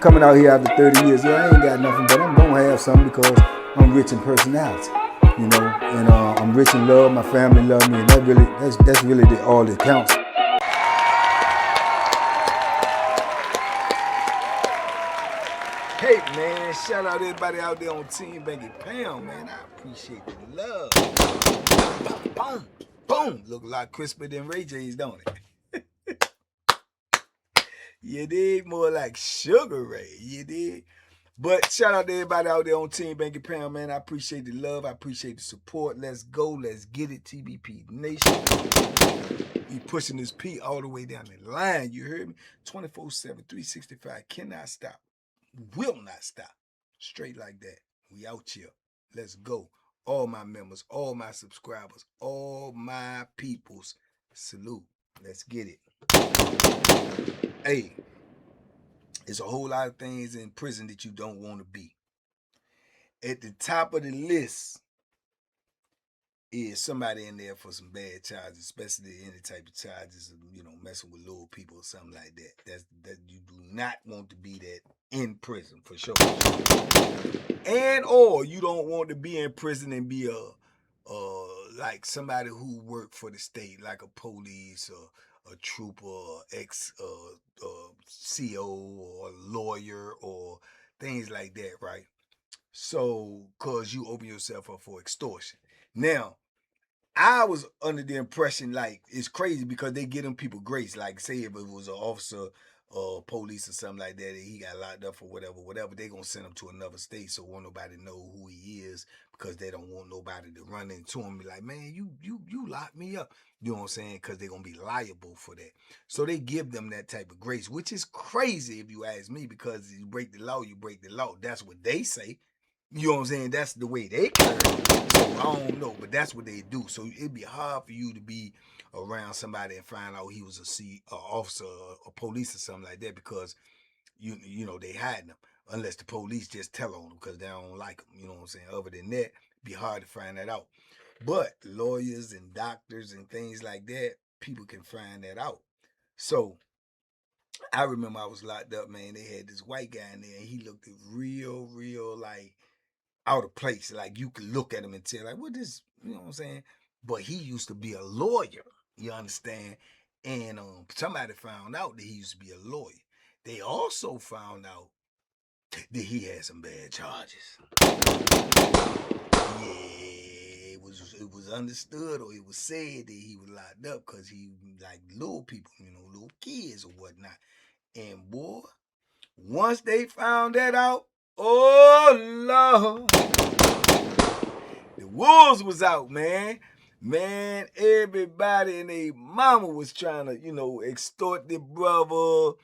coming out here after 30 years. Yeah, I ain't got nothing, but I'm gonna have something because I'm rich in personality, you know, and I'm rich in love. My family love me, and that's really all that counts. Hey man, shout out everybody out there on Team Banky Pound, man. I appreciate the love. Boom, boom, boom. Look a lot crisper than Ray J's, don't it? You dig? More like Sugar Ray, you dig? But shout out to everybody out there on Team Banky Pound, man. I appreciate the love. I appreciate the support. Let's go. Let's get it, TBP Nation. We pushing this P all the way down the line. You heard me? 24/7, 365. Cannot stop. Will not stop. Straight like that. We out here. Let's go. All my members, all my subscribers, all my peoples. Salute. Let's get it. Hey, there's a whole lot of things in prison that you don't want to be. At the top of the list is somebody in there for some bad charges, especially any type of charges of, you know, messing with little people or something like that. That you do not want to be that in prison for sure. And or you don't want to be in prison and be like somebody who worked for the state, like a police or a trooper or CO or a lawyer or things like that, right? So, cause you open yourself up for extortion. Now, I was under the impression, like, it's crazy because they give them people grace. Like, say if it was an officer or police or something like that, and he got locked up for whatever, they gonna send him to another state so won't nobody know who he is because they don't want nobody to run into him and be like, man, you locked me up. You know what I'm saying? Because they're gonna be liable for that. So they give them that type of grace, which is crazy if you ask me, because you break the law, you break the law. That's what they say. You know what I'm saying? That's the way they carry it. So I don't know, but that's what they do. So it'd be hard for you to be around somebody and find out he was a officer, or police or something like that, because you know they hiding them, unless the police just tell on them because they don't like them. You know what I'm saying? Other than that, it'd be hard to find that out. But lawyers and doctors and things like that, people can find that out. So I remember I was locked up, man. They had this white guy in there, and he looked real like out of place. Like you could look at him and tell, like, what this, you know what I'm saying? But he used to be a lawyer, you understand? And somebody found out that he used to be a lawyer. They also found out that he had some bad charges. Yeah, it was understood, or it was said that he was locked up because he like little people, you know, little kids or whatnot. And boy, once they found that out, oh Lord, the wolves was out, man. Man, everybody and their mama was trying to, you know, extort the brother,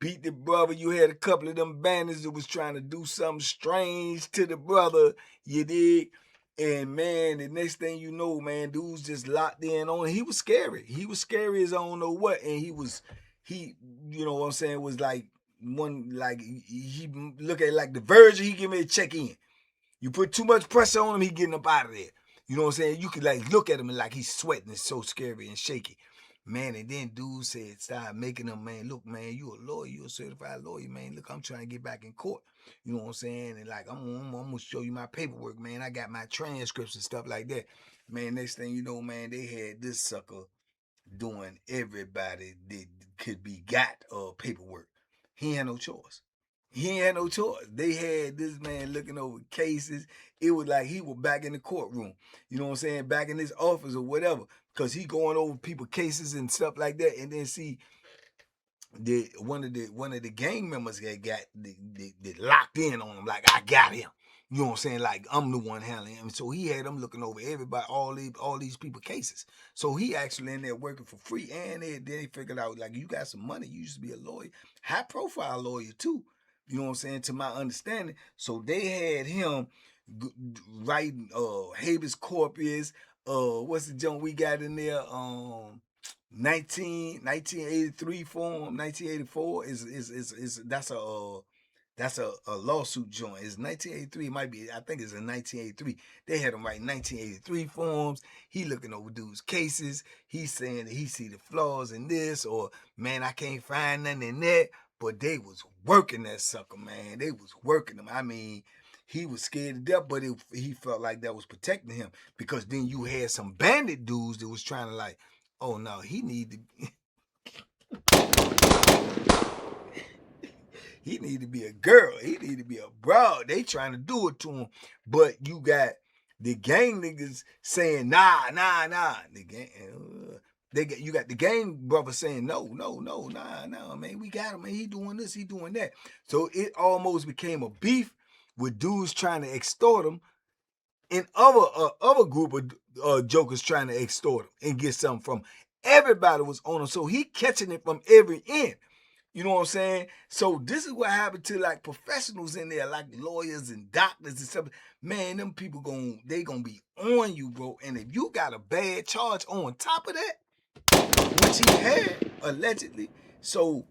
beat the brother. You had a couple of them bandits that was trying to do something strange to the brother, you dig? And man, the next thing you know, man, dude's just locked in on. He was scary. He was scary as I don't know what. And he, you know what I'm saying, was like one, like he look at it like the Virgin, he give me a check in. You put too much pressure on him, he getting up out of there. You know what I'm saying? You could like look at him and like he's sweating. It's so scary and shaky. Man, and then dude said, start making them, man, look, man, you a lawyer, you a certified lawyer, man. Look, I'm trying to get back in court. You know what I'm saying? And like, I'm gonna show you my paperwork, man. I got my transcripts and stuff like that. Man, next thing you know, man, they had this sucker doing everybody that could be got paperwork. He had no choice. He had no choice. They had this man looking over cases. It was like he was back in the courtroom. You know what I'm saying? Back in his office or whatever. Because he going over people's cases and stuff like that. And then see, one of the gang members that got locked in on him. Like, I got him. You know what I'm saying? Like, I'm the one handling him. So he had them looking over everybody, all these people cases. So he actually in there working for free. And then they figured out, like, you got some money. You used to be a lawyer. High profile lawyer too. You know what I'm saying? To my understanding. So they had him writing habeas corpus. What's the junk we got in there? 1983 form, 1984 is that's a lawsuit joint. It's 1983. It might be, I think it's in 1983. They had him write 1983 forms. He looking over dudes' cases. He's saying that he see the flaws in this, or man, I can't find nothing in that. But they was working that sucker, man. They was working him. I mean, he was scared to death, but he felt like that was protecting him, because then you had some bandit dudes that was trying to like, oh no, he need to he need to be a girl. He need to be a broad. They trying to do it to him. But you got the gang niggas saying, nah. The gang, you got the gang brothers saying, no, nah, man. We got him, man. He doing this, he doing that. So it almost became a beef with dudes trying to extort him, and other group of jokers trying to extort him and get something from him. Everybody was on him. So he catching it from every end. You know what I'm saying? So this is what happened to like professionals in there, like lawyers and doctors and stuff. Man, them people they gonna be on you, bro. And if you got a bad charge on top of that, which he had allegedly, so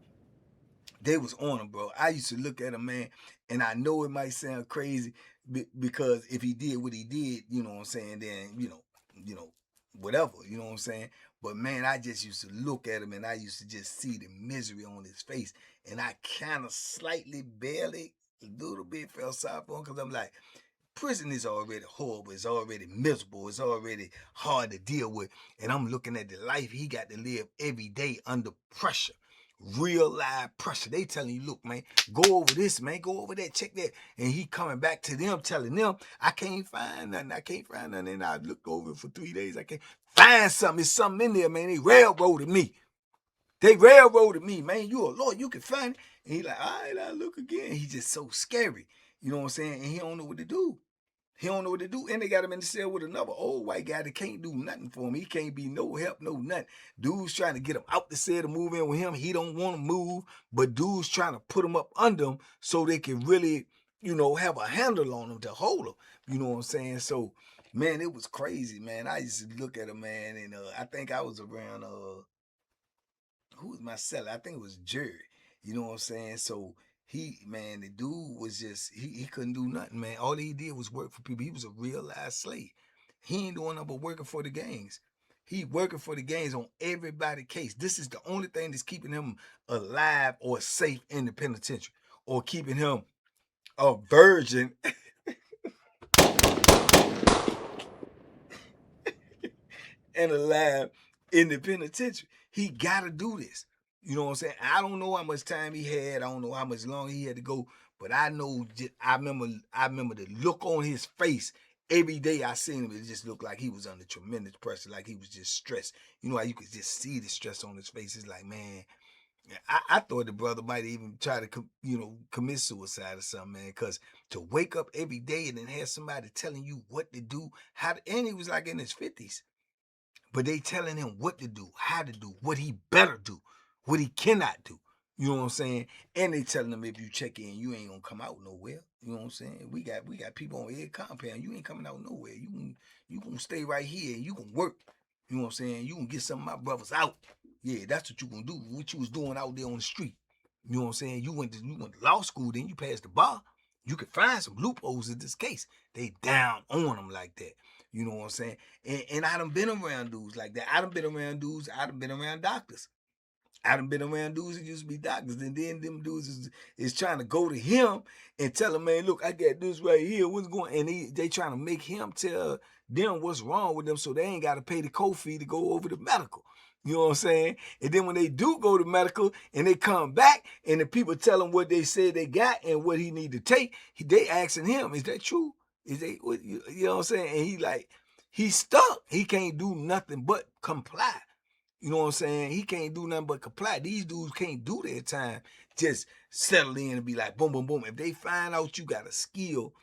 they was on him, bro. I used to look at him, man, and I know it might sound crazy because if he did what he did, you know what I'm saying, then whatever, you know what I'm saying. But man, I just used to look at him and I used to just see the misery on his face, and I kind of slightly, barely, a little bit felt sorry for him, because I'm like, prison is already horrible. It's already miserable. It's already hard to deal with. And I'm looking at the life he got to live every day under pressure. Real live pressure. They telling you, look, man, go over this, man, go over that, check that. And he coming back to them, telling them, I can't find nothing. And I looked over it for 3 days. I can't find something. There's something in there, man. They railroaded me. Man. You a lawyer, you can find it. And he like, all right, I'll look again. He's just so scary. You know what I'm saying? And he don't know what to do. And they got him in the cell with another old white guy that can't do nothing for him. He can't be no help, no nothing. Dude's trying to get him out the cell to move in with him. He don't want to move, but dude's trying to put him up under him so they can really, have a handle on him to hold him. You know what I'm saying? So, man, it was crazy, man. I used to look at him, man, and I think I was around, who was my seller? I think it was Jerry. You know what I'm saying? So, the dude was just, he couldn't do nothing, man. All he did was work for people. He was a real live slave. He ain't doing nothing but working for the gangs. He working for the gangs on everybody's case. This is the only thing that's keeping him alive or safe in the penitentiary, or keeping him a virgin and alive in the penitentiary. He got to do this. You know what I'm saying? I don't know how much time he had. I don't know how much longer he had to go. But I know, I remember the look on his face every day I seen him. It just looked like he was under tremendous pressure, like he was just stressed. You know how you could just see the stress on his face. It's like, man, I thought the brother might even try to, commit suicide or something, man. Because to wake up every day and then have somebody telling you what to do, and he was like in his 50s. But they telling him what to do, how to do, what he better do, what he cannot do. You know what I'm saying? And they telling him, if you check in, you ain't gonna come out nowhere. You know what I'm saying? We got people on every compound. You ain't coming out nowhere. You gonna stay right here and you gonna work. You know what I'm saying? You gonna get some of my brothers out. Yeah, that's what you gonna do. What you was doing out there on the street. You know what I'm saying? You went to law school, then you passed the bar. You could find some loopholes in this case. They down on them like that. You know what I'm saying? And I done been around dudes like that. I done been around dudes. I done been around doctors. I done been around dudes that used to be doctors, and then them dudes is trying to go to him and tell him, man, look, I got this right here. What's going? And they trying to make him tell them what's wrong with them, so they ain't got to pay the co-fee to go over to medical. You know what I'm saying? And then when they do go to medical and they come back and the people tell him what they said they got and what he need to take, they asking him, is that true? Is they, you know what I'm saying? And he's stuck. He can't do nothing but comply. You know what I'm saying? He can't do nothing but comply. These dudes can't do their time. Just settle in and be like, boom, boom, boom. If they find out you got a skill,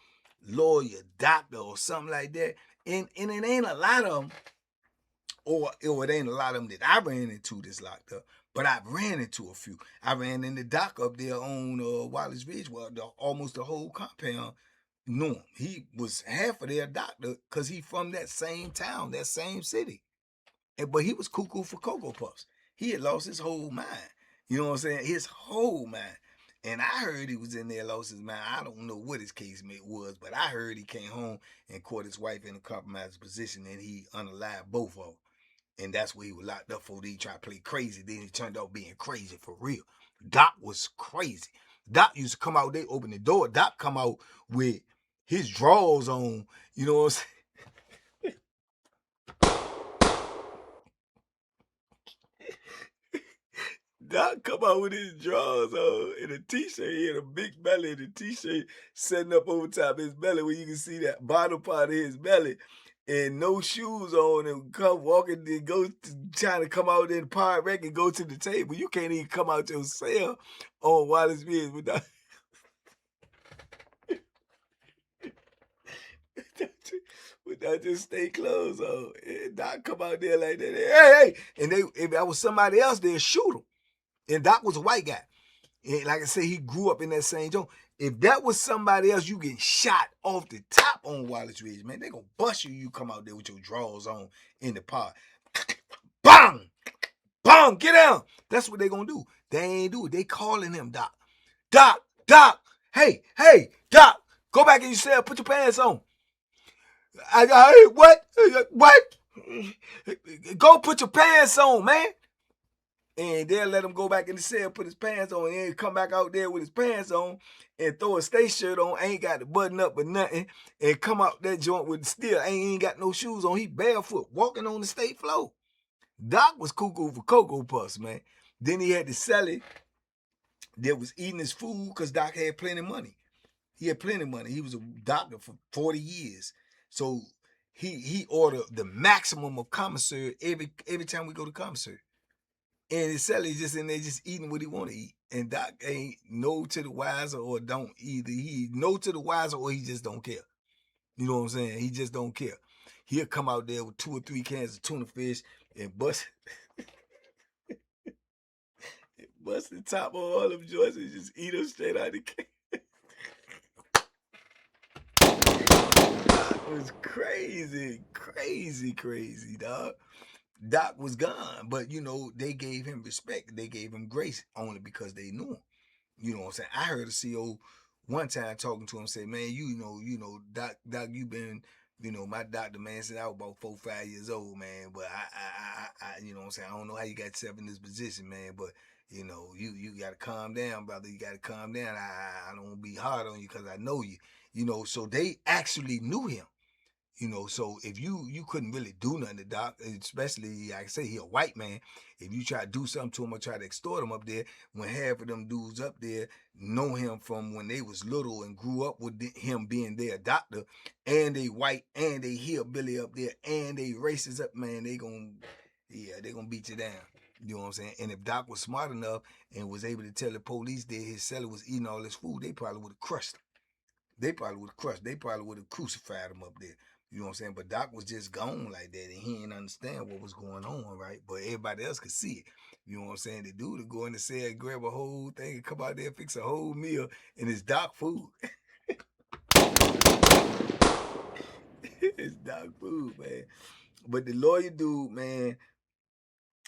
lawyer, doctor, or something like that, and it ain't a lot of them, or it ain't a lot of them that I ran into this locked up, but I ran into a few. I ran in the dock up there on Wallace Ridge, well, almost the whole compound knew him. He was half of their doctor because he from that same town, that same city. But he was cuckoo for Cocoa Puffs. He had lost his whole mind. You know what I'm saying? His whole mind. And I heard he was in there, lost his mind. I don't know what his case was, but I heard he came home and caught his wife in a compromised position, and he unalived both of them. And that's where he was locked up for. He tried to play crazy. Then he turned out being crazy for real. Doc was crazy. Doc used to come out, they open the door, Doc come out with his drawers on, you know what I'm saying? Doc come out with his drawers on and a t-shirt. He had a big belly and a t-shirt setting up over top of his belly where you can see that bottom part of his belly and no shoes on and come walking and go trying to come out in the pirate wreck and go to the table. You can't even come out your cell on Wallace Beers without without just stay clothes on. And Doc come out there like that. Hey, hey. And if that was somebody else, they'd shoot him. And Doc was a white guy. And like I said, he grew up in that same zone. If that was somebody else, you get shot off the top on Wallace Ridge, man. They gonna bust you. You come out there with your drawers on in the park. Bang! Bang! Get down. That's what they gonna do. They ain't do it. They calling him Doc. Doc, Doc. Hey, hey, Doc. Go back in your cell. Put your pants on. What? What? Go put your pants on, man. And they'll let him go back in the cell, put his pants on, and then come back out there with his pants on and throw a state shirt on, ain't got the button up or nothing, and come out that joint with still ain't got no shoes on. He barefoot, walking on the state floor. Doc was cuckoo for Cocoa Puffs, man. Then he had the celly that was eating his food because Doc had plenty of money. He had plenty of money. He was a doctor for 40 years. So he ordered the maximum of commissary every time we go to commissary. And his celly's just in there just eating what he want to eat. And Doc ain't no to the wiser or don't either. He no to the wiser or he just don't care. You know what I'm saying? He just don't care. He'll come out there with 2 or 3 cans of tuna fish and bust the top on all them joints and just eat them straight out the can. Doc was crazy, dog. Doc was gone, but you know, they gave him respect. They gave him grace only because they knew him. You know what I'm saying? I heard a CO one time talking to him say, man, you know, Doc, you been, you know, my doctor, man, said I was about 4, 5 years old, man. But I you know what I'm saying? I don't know how you got yourself in this position, man. But, you know, you got to calm down, brother. You got to calm down. I don't want to be hard on you because I know you. You know, so they actually knew him. You know, so if you couldn't really do nothing to Doc, especially like I say he a white man, if you try to do something to him or try to extort him up there, when half of them dudes up there know him from when they was little and grew up with him being their doctor, and they white and they hillbilly up there and they racist up, man, they gonna beat you down. You know what I'm saying? And if Doc was smart enough and was able to tell the police that his cellar was eating all this food, they probably would have crushed him. They probably would have crushed. They probably would have crucified him up there. You know what I'm saying? But Doc was just gone like that, and he didn't understand what was going on, right? But everybody else could see it. You know what I'm saying? The dude would go in the cell, grab a whole thing, and come out there and fix a whole meal, and it's Doc food. It's Doc food, man. But the lawyer dude, man,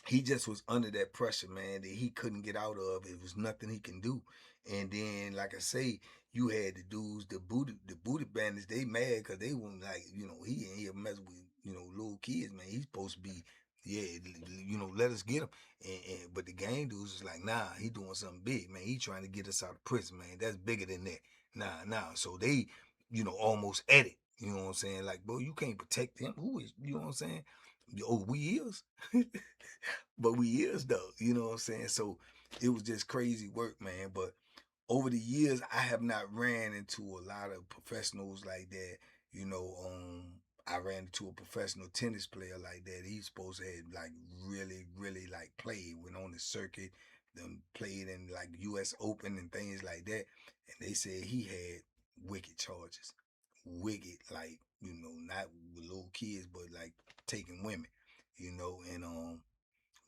he just was under that pressure, man, that he couldn't get out of. It was nothing he can do. And then, like I say, you had the dudes, the booty bandits, they mad because they weren't like, you know, he ain't here messing with, you know, little kids, man. He's supposed to be, yeah, you know, let us get him. But the gang dudes was like, nah, he doing something big, man. He trying to get us out of prison, man. That's bigger than that. Nah. So they, you know, almost at it. You know what I'm saying? Like, bro, you can't protect him. Who is, you know what I'm saying? Oh, we is. But we is though, you know what I'm saying? So it was just crazy work, man. But over the years, I have not ran into a lot of professionals like that. You know, I ran into a professional tennis player like that. He's supposed to have like really like played, went on the circuit, then played in like US Open and things like that. And they said he had wicked charges. Wicked, like, you know, not with little kids, but like taking women, you know, and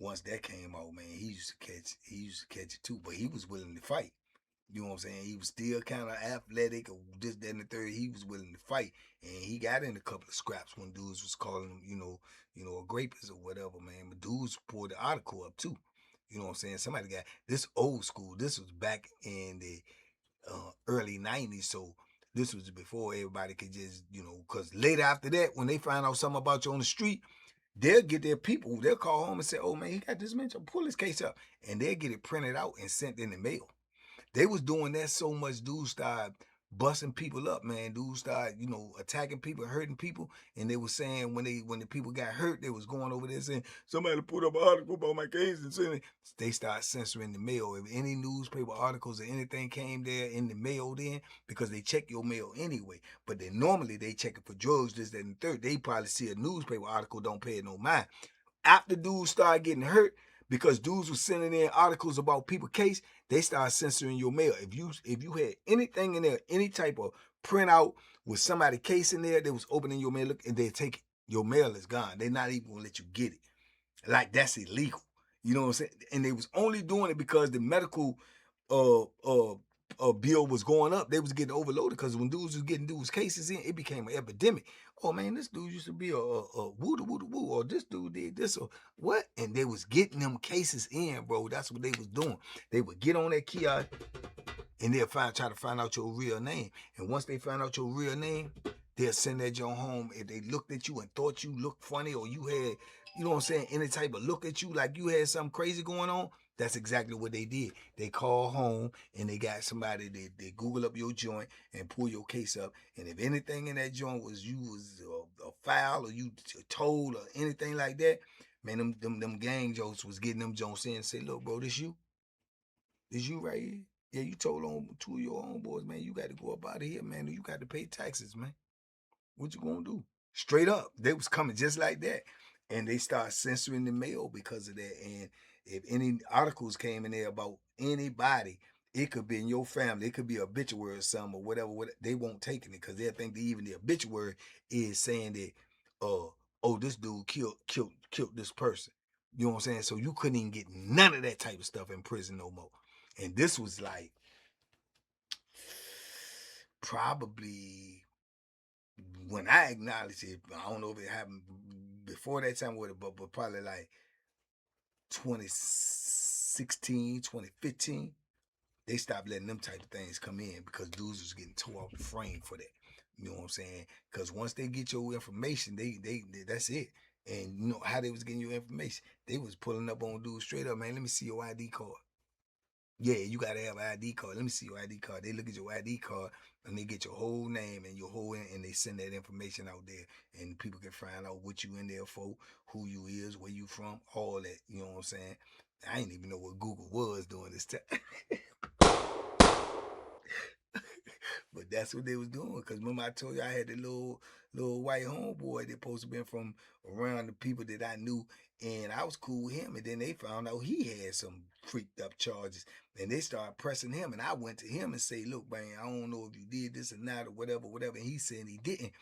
once that came out, man, he used to catch it too, but he was willing to fight. You know what I'm saying? He was still kind of athletic or this, that, and the third. He was willing to fight. And he got in a couple of scraps when dudes was calling him, a rapist or whatever, man. But dudes pulled the article up too. You know what I'm saying? Somebody got this old school. This was back in the early 90s. So this was before everybody could just, because later after that, when they find out something about you on the street, they'll get their people, they'll call home and say, oh man, he got this mention, pull his case up. And they'll get it printed out and sent in the mail. They was doing that so much, dudes started busting people up, man. Dudes started, attacking people, hurting people. And they was saying when the people got hurt, they was going over there saying, somebody put up an article about my case and send it. They started censoring the mail. If any newspaper articles or anything came there in the mail then, because they check your mail anyway. But then normally they check it for drugs, this, that, and the third. They probably see a newspaper article, don't pay it no mind. After dudes started getting hurt, because dudes were sending in articles about people's case, they started censoring your mail. If you had anything in there, any type of printout with somebody's case in there, they was opening your mail, and they take it. Your mail is gone. They're not even gonna let you get it. Like, that's illegal. You know what I'm saying? And they was only doing it because the medical bill was going up. They was getting overloaded because when dudes was getting dudes' cases in, it became an epidemic. Oh man, this dude used to be a woo-da-woo-da-woo, or this dude did this, or what? And they was getting them cases in, bro. That's what they was doing. They would get on that kiosk and they'll try to find out your real name. And once they find out your real name, they'll send that Joe home. If they looked at you and thought you looked funny, or you had, you know what I'm saying, any type of look at you like you had something crazy going on, that's exactly what they did. They call home and they got somebody, they Google up your joint and pull your case up. And if anything in that joint was a foul, or you told, or anything like that, man, them gang jokes was getting them joints in and say, look, bro, this you? This you right here? Yeah, you told on 2 of your homeboys, man, you got to go up out of here, man. You got to pay taxes, man. What you gonna do? Straight up, they was coming just like that. And they start censoring the mail because of that. And if any articles came in there about anybody, it could be in your family, it could be an obituary or something, or whatever, they won't take it because they think that even the obituary is saying that, oh, this dude killed this person. You know what I'm saying? So you couldn't even get none of that type of stuff in prison no more. And this was like probably, when I acknowledged it, I don't know if it happened before that time with it, but probably like 2016, 2015, they stopped letting them type of things come in because dudes was getting tore off the frame for that. You know what I'm saying? Because once they get your information, they that's it. And you know how they was getting your information? They was pulling up on dudes straight up, man, let me see your ID card. Yeah, you got to have an ID card. Let me see your ID card. They look at your ID card and they get your whole name and your whole, and they send that information out there, and people can find out what you in there for, who you is, where you from, all that. You know what I'm saying? I didn't even know what Google was doing this time. But that's what they was doing. Because remember I told you I had the little white homeboy that supposed to been from around the people that I knew, and I was cool with him. And then they found out he had some freaked up charges, and they started pressing him. And I went to him and say, look, man, I don't know if you did this or not, or whatever. And he said he didn't.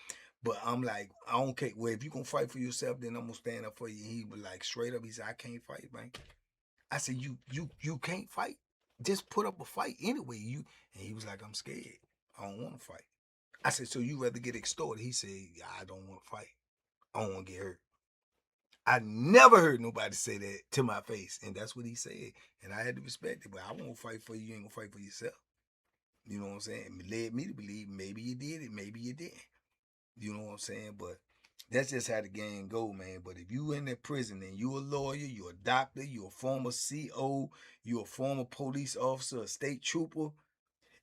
But I'm like, I don't care. Well, if you gonna fight for yourself, then I'm gonna stand up for you. He was like, straight up, he said, I can't fight, man. I said, you can't fight. Just put up a fight anyway. And he was like, I'm scared. I don't want to fight. I said, so you rather get extorted? He said, yeah, I don't want to fight. I don't want to get hurt. I never heard nobody say that to my face. And that's what he said. And I had to respect it. But I won't fight for you. You ain't going to fight for yourself. You know what I'm saying? It led me to believe maybe you did it, maybe you didn't. You know what I'm saying? But that's just how the game go, man. But if you in that prison and you a lawyer, you a doctor, you a former CO, you a former police officer, a state trooper,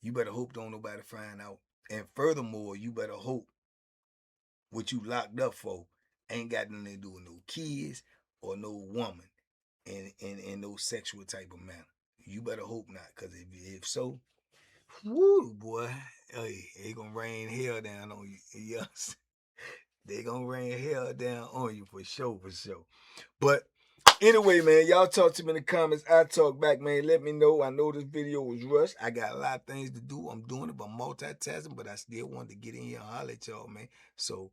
you better hope don't nobody find out. And furthermore, you better hope what you locked up for ain't got nothing to do with no kids or no woman in no sexual type of manner. You better hope not, because if so, woo, boy, hey, they gonna rain hell down on you. Yes, they gonna rain hell down on you for sure. But anyway, man, y'all talk to me in the comments. I talk back, man. Let me know. I know this video was rushed. I got a lot of things to do. I'm doing it by multitasking, but I still wanted to get in here and holler at y'all, man. So,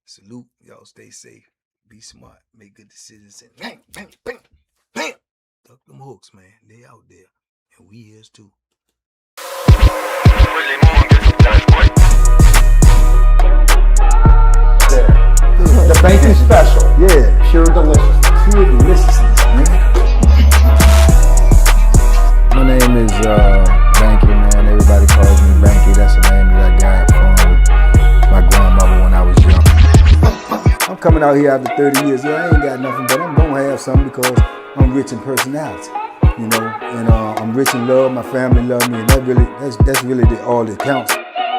salute. Y'all stay safe. Be smart. Make good decisions. And bang, bang, bang, bam. Duck them hooks, man. They out there. And we is too. The banky special. Yeah, pure delicious. Pure deliciousness, man. My name is Banky, man. Everybody calls me Banky. That's the name that I got from my grandmother when I was young. coming out here after 30 years. Yeah, I ain't got nothing, but I'm gonna have something because I'm rich in personality, you know, and I'm rich in love. My family love me, and that's really all that counts.